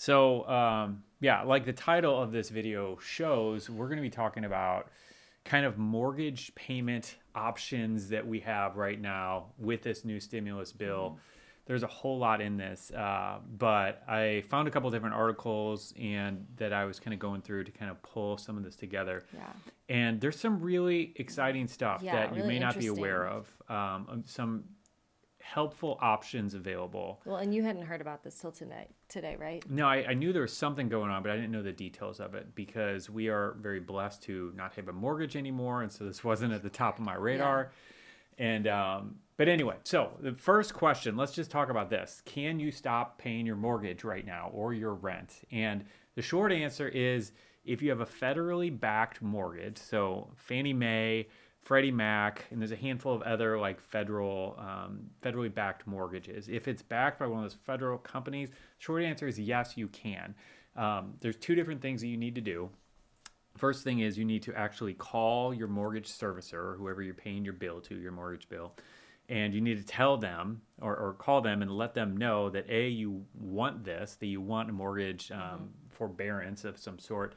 Yeah, like the title of this video shows, we're going to be talking about kind of mortgage payment options that we have right now with this new stimulus bill. There's a whole lot in this, but I found a couple different articles and that I was kind of going through to kind of pull some of this together. Yeah. And there's some really exciting stuff Yeah, that you really may not be interesting. aware of. Some helpful options available. Well, and you hadn't heard about this till today, right? No, I knew there was something going on, but I didn't know the details of it because we are very blessed to not have a mortgage anymore. And so this wasn't at the top of my radar. And, but anyway, so the first question, let's just talk about this. Can you stop paying your mortgage right now or your rent? And the short answer is if you have a federally backed mortgage, so Fannie Mae, Freddie Mac, and there's a handful of other like federally backed mortgages. If it's backed by one of those federal companies, short answer is yes, you can. There's two different things that you need to do. First thing is you need to actually call your mortgage servicer or whoever you're paying your bill to, your mortgage bill, and you need to tell them or call them and let them know that you want this, that you want a mortgage forbearance of some sort,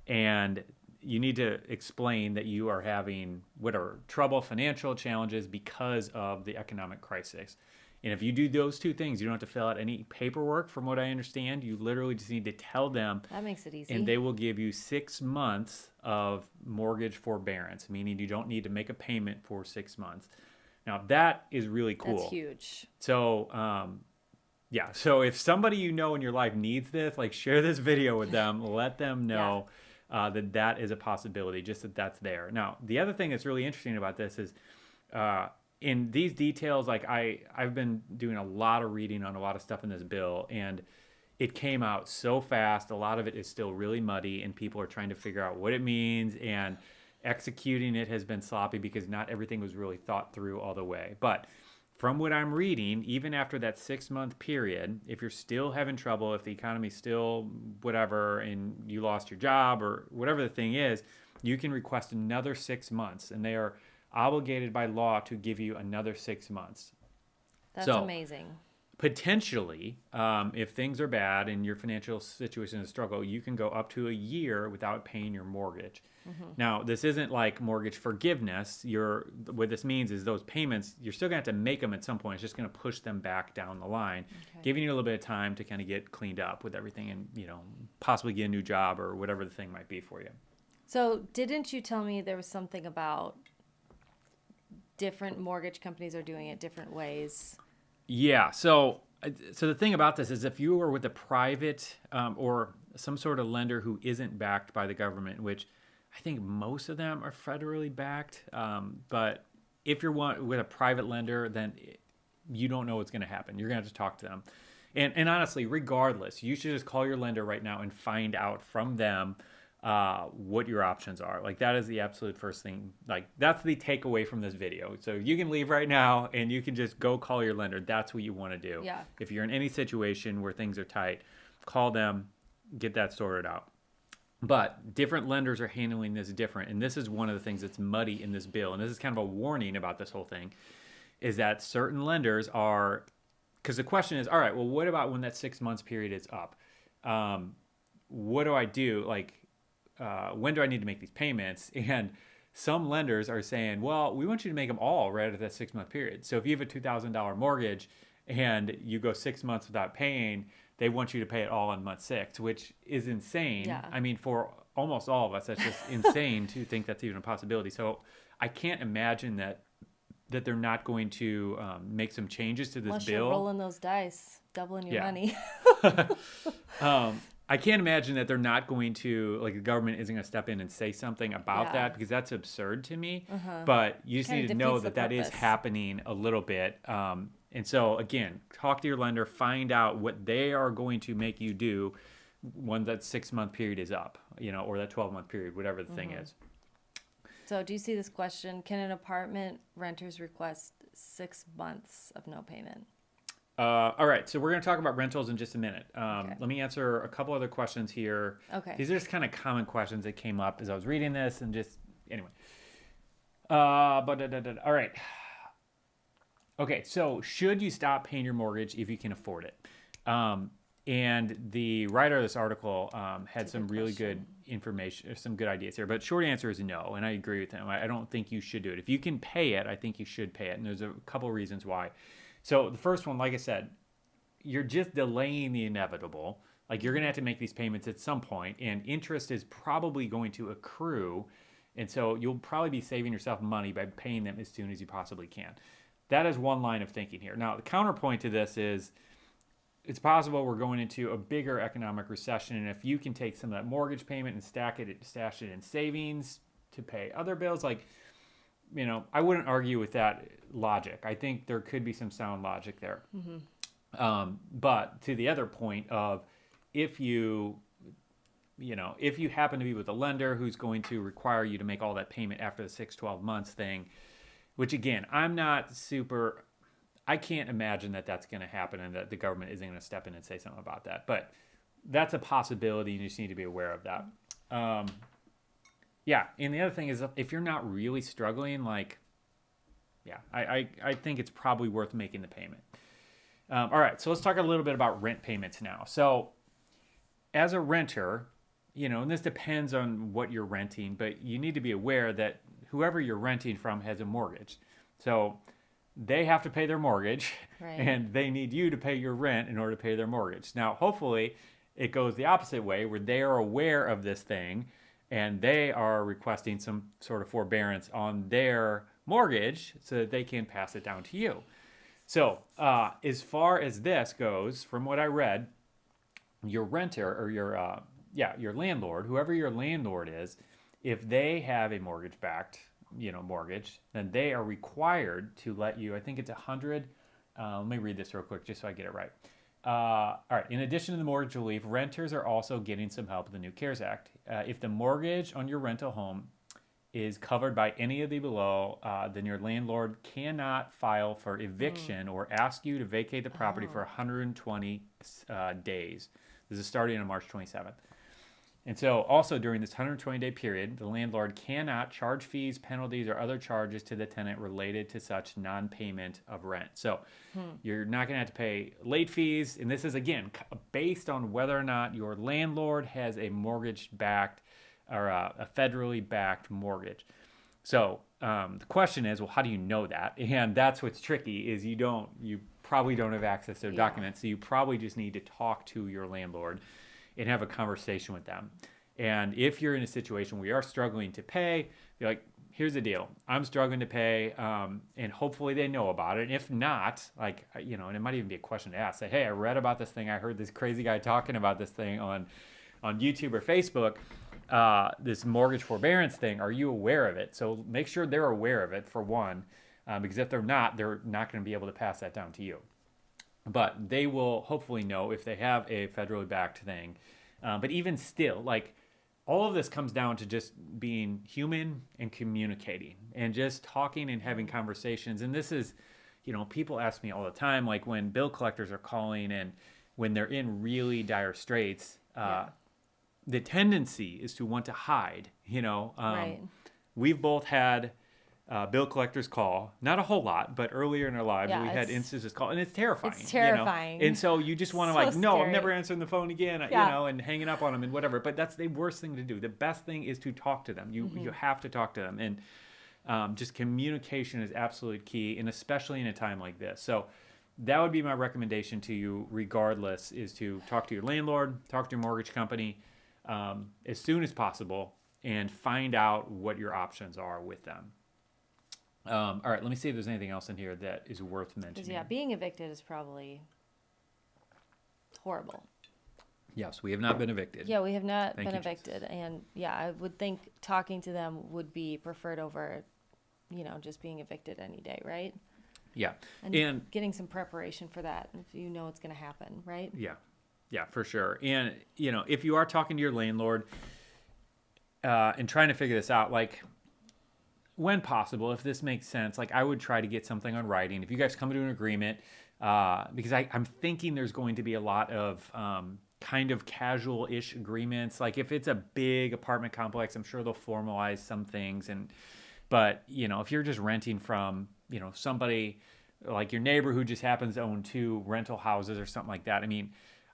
and you need to explain that you are having whatever trouble, financial challenges because of the economic crisis. And if you do those two things, you don't have to fill out any paperwork from what I understand. You literally just need to tell them. That makes it easy. And they will give you 6 months of mortgage forbearance, meaning you don't need to make a payment for 6 months. Now, that is really cool. That's huge. So, yeah. So if somebody you know in your life needs this, like share this video with them, let them know that is a possibility, just that that's there. Now, the other thing that's really interesting about this is in these details, like I've been doing a lot of reading on a lot of stuff in this bill, and it came out so fast. A lot of it is still really muddy, and people are trying to figure out what it means, and executing it has been sloppy because not everything was really thought through all the way. But from what I'm reading, even after that 6-month period, if you're still having trouble, if the economy's still whatever, and you lost your job or whatever the thing is, you can request another 6 months, and they are obligated by law to give you another 6 months. That's amazing. Potentially, if things are bad and your financial situation is a struggle, you can go up to a year without paying your mortgage. Now, this isn't like mortgage forgiveness. What this means is those payments, you're still going to have to make them at some point. It's just going to push them back down the line, giving you a little bit of time to kind of get cleaned up with everything and, possibly get a new job or whatever the thing might be for you. So didn't you tell me there was something about different mortgage companies are doing it different ways? Yeah. So the thing about this is if you are with a private or some sort of lender who isn't backed by the government, which I think most of them are federally backed, but if you're with a private lender, then you don't know what's going to happen. You're going to have to talk to them. And honestly, regardless, you should just call your lender right now and find out from them what your options are. Like that is the absolute first thing. Like that's the takeaway from this video. So you can leave right now and you can just go call your lender. That's what you want to do. Yeah. If you're in any situation where things are tight, call them, get that sorted out. But different lenders are handling this different. And this is one of the things that's muddy in this bill. And this is kind of a warning about this whole thing, is that certain lenders are, because the question is, all right, well, what about when that 6 months period is up? What do I do? Like, when do I need to make these payments? And some lenders are saying, well, we want you to make them all right at that 6 month period. So if you have a $2,000 mortgage and you go 6 months without paying, they want you to pay it all on month 6, which is insane. Yeah. I mean, for almost all of us, that's just insane to think that's even a possibility. So I can't imagine that they're not going to make some changes to this Unless bill. You're rolling those dice, doubling your money. I can't imagine that they're not going to, like the government isn't going to step in and say something about that, because that's absurd to me. But you just need to know that is happening a little bit. And so, again, talk to your lender, find out what they are going to make you do when that 6 month period is up, or that 12-month period, whatever the thing is. So do you see this question? Can an apartment renters request 6 months of no payment? All right, so we're going to talk about rentals in just a minute. Let me answer a couple other questions here. Okay. These are just kind of common questions that came up as I was reading this, and just anyway. All right. Okay, so should you stop paying your mortgage if you can afford it? And the writer of this article had some really good information, some good ideas here. But short answer is no, and I agree with him. I don't think you should do it. If you can pay it, I think you should pay it. And there's a couple reasons why. So the first one, like I said, you're just delaying the inevitable. Like you're going to have to make these payments at some point, and interest is probably going to accrue. And so you'll probably be saving yourself money by paying them as soon as you possibly can. That is one line of thinking here. Now, the counterpoint to this is it's possible we're going into a bigger economic recession, and if you can take some of that mortgage payment and stash it in savings to pay other bills, like, you know, I wouldn't argue with that logic. I think there could be some sound logic there. But to the other point of if you happen to be with a lender who's going to require you to make all that payment after the 6-12 months thing, which again, I can't imagine that that's going to happen and that the government isn't going to step in and say something about that. But that's a possibility, and you just need to be aware of that. And the other thing is if you're not really struggling, I think it's probably worth making the payment. All right, so let's talk a little bit about rent payments now. So as a renter, and this depends on what you're renting, but you need to be aware that whoever you're renting from has a mortgage. So they have to pay their mortgage, right, and they need you to pay your rent in order to pay their mortgage. Now, hopefully, it goes the opposite way where they are aware of this thing and they are requesting some sort of forbearance on their mortgage so that they can pass it down to you. So as far as this goes, from what I read, your renter or your landlord, whoever your landlord is, if they have a mortgage-backed mortgage, then they are required to let you, I think it's 100, let me read this real quick just so I get it right. All right, in addition to the mortgage relief, renters are also getting some help with the new CARES Act. If the mortgage on your rental home is covered by any of the below, then your landlord cannot file for eviction or ask you to vacate the property for 120 days. This is starting on March 27th. And so also during this 120-day period, the landlord cannot charge fees, penalties, or other charges to the tenant related to such non-payment of rent. So you're not going to have to pay late fees. And this is, again, based on whether or not your landlord has a mortgage-backed or a federally backed mortgage. So the question is, well, how do you know that? And that's what's tricky is you probably don't have access to their documents. So you probably just need to talk to your landlord and have a conversation with them. And if you're in a situation where you are struggling to pay, you're like, here's the deal. I'm struggling to pay, and hopefully they know about it. And if not, and it might even be a question to ask. Say, hey, I read about this thing. I heard this crazy guy talking about this thing on YouTube or Facebook, this mortgage forbearance thing. Are you aware of it? So make sure they're aware of it, for one, because if they're not going to be able to pass that down to you. But they will hopefully know if they have a federally backed thing. But even still, all of this comes down to just being human and communicating and just talking and having conversations. And this is, people ask me all the time, like when bill collectors are calling and when they're in really dire straits, the tendency is to want to hide, Right. We've both had bill collectors call, not a whole lot, but earlier in our lives, we had instances call, and it's terrifying. It's terrifying. And so you just want to no, I'm never answering the phone again, and hanging up on them and whatever. But that's the worst thing to do. The best thing is to talk to them. You have to talk to them. And just communication is absolutely key, and especially in a time like this. So that would be my recommendation to you regardless, is to talk to your landlord, talk to your mortgage company as soon as possible, and find out what your options are with them. All right, let me see if there's anything else in here that is worth mentioning. Because, being evicted is probably horrible. Yes, we have not been evicted. Yeah, we have not Thank been you, evicted. Jesus. And, I would think talking to them would be preferred over, just being evicted any day, right? Yeah. And getting some preparation for that if you know it's going to happen, right? Yeah, for sure. And, if you are talking to your landlord and trying to figure this out, when possible, if this makes sense, I would try to get something on writing. If you guys come to an agreement, because I'm thinking there's going to be a lot of kind of casual-ish agreements. If it's a big apartment complex, I'm sure they'll formalize some things. But if you're just renting from, somebody like your neighbor who just happens to own 2 rental houses or something like that,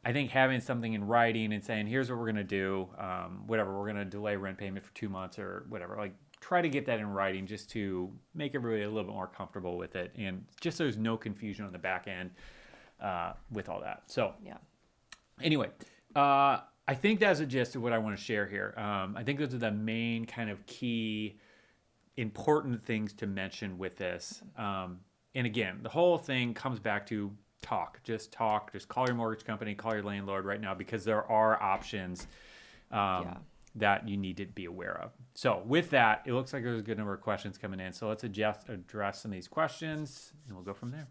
I think having something in writing and saying, here's what we're going to do, whatever, we're going to delay rent payment for 2 months or whatever, like try to get that in writing just to make everybody a little bit more comfortable with it. And just so there's no confusion on the back end with all that. So anyway, I think that's a gist of what I want to share here. I think those are the main kind of key important things to mention with this. And again, the whole thing comes back to talk, just call your mortgage company, call your landlord right now, because there are options that you need to be aware of. So with that, it looks like there's a good number of questions coming in. So let's address some of these questions and we'll go from there.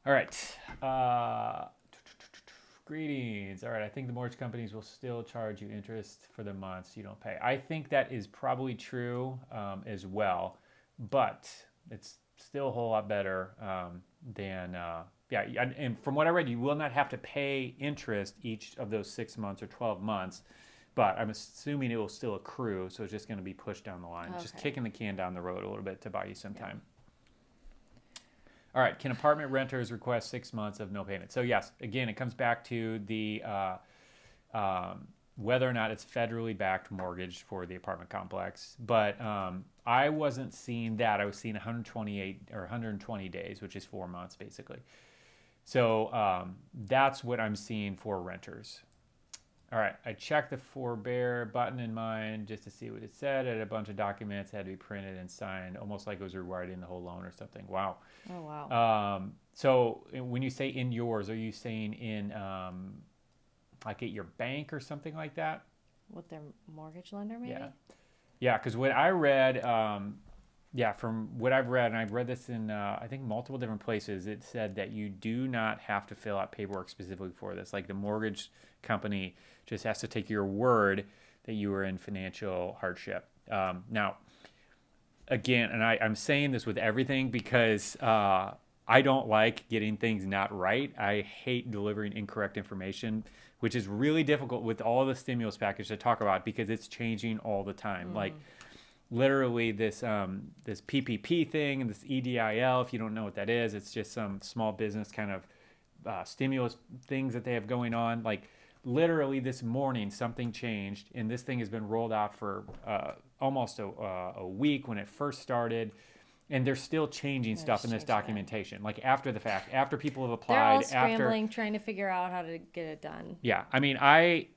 All right. Greetings. All right. I think the mortgage companies will still charge you interest for the months you don't pay. I think that is probably true as well, but it's still a whole lot better than and from what I read, you will not have to pay interest each of those 6 months or 12 months, but I'm assuming it will still accrue, so it's just going to be pushed down the line. Okay. Just kicking the can down the road a little bit to buy you some time. All right, can apartment renters request 6 months of no payment? So yes, again, it comes back to the whether or not it's federally backed mortgage for the apartment complex. But I wasn't seeing that. I was seeing 128 or 120 days, which is 4 months basically. So that's what I'm seeing for renters. All right, I checked the forbear button in mine just to see what it said. It had a bunch of documents that had to be printed and signed, almost like it was rewriting the whole loan or something. Wow. Oh, wow. So when you say in yours, are you saying in like at your bank or something like that? With their mortgage lender, maybe? Yeah, because what I read, from what I've read, and I've read this in, I think, multiple different places, it said that you do not have to fill out paperwork specifically for this. Like the mortgage company just has to take your word that you were in financial hardship. Now, again, and I'm saying this with everything because I don't like getting things not right. I hate delivering incorrect information, which is really difficult with all the stimulus package to talk about because it's changing all the time. Like literally this PPP thing and this EDIL, if you don't know what that is, it's just some small business kind of stimulus things that they have going on. Like literally this morning, something changed, and this thing has been rolled out for almost a week when it first started. And they're still changing stuff in this documentation, like after the fact, after people have applied. They're all scrambling, trying to figure out how to get it done. Yeah, I mean, I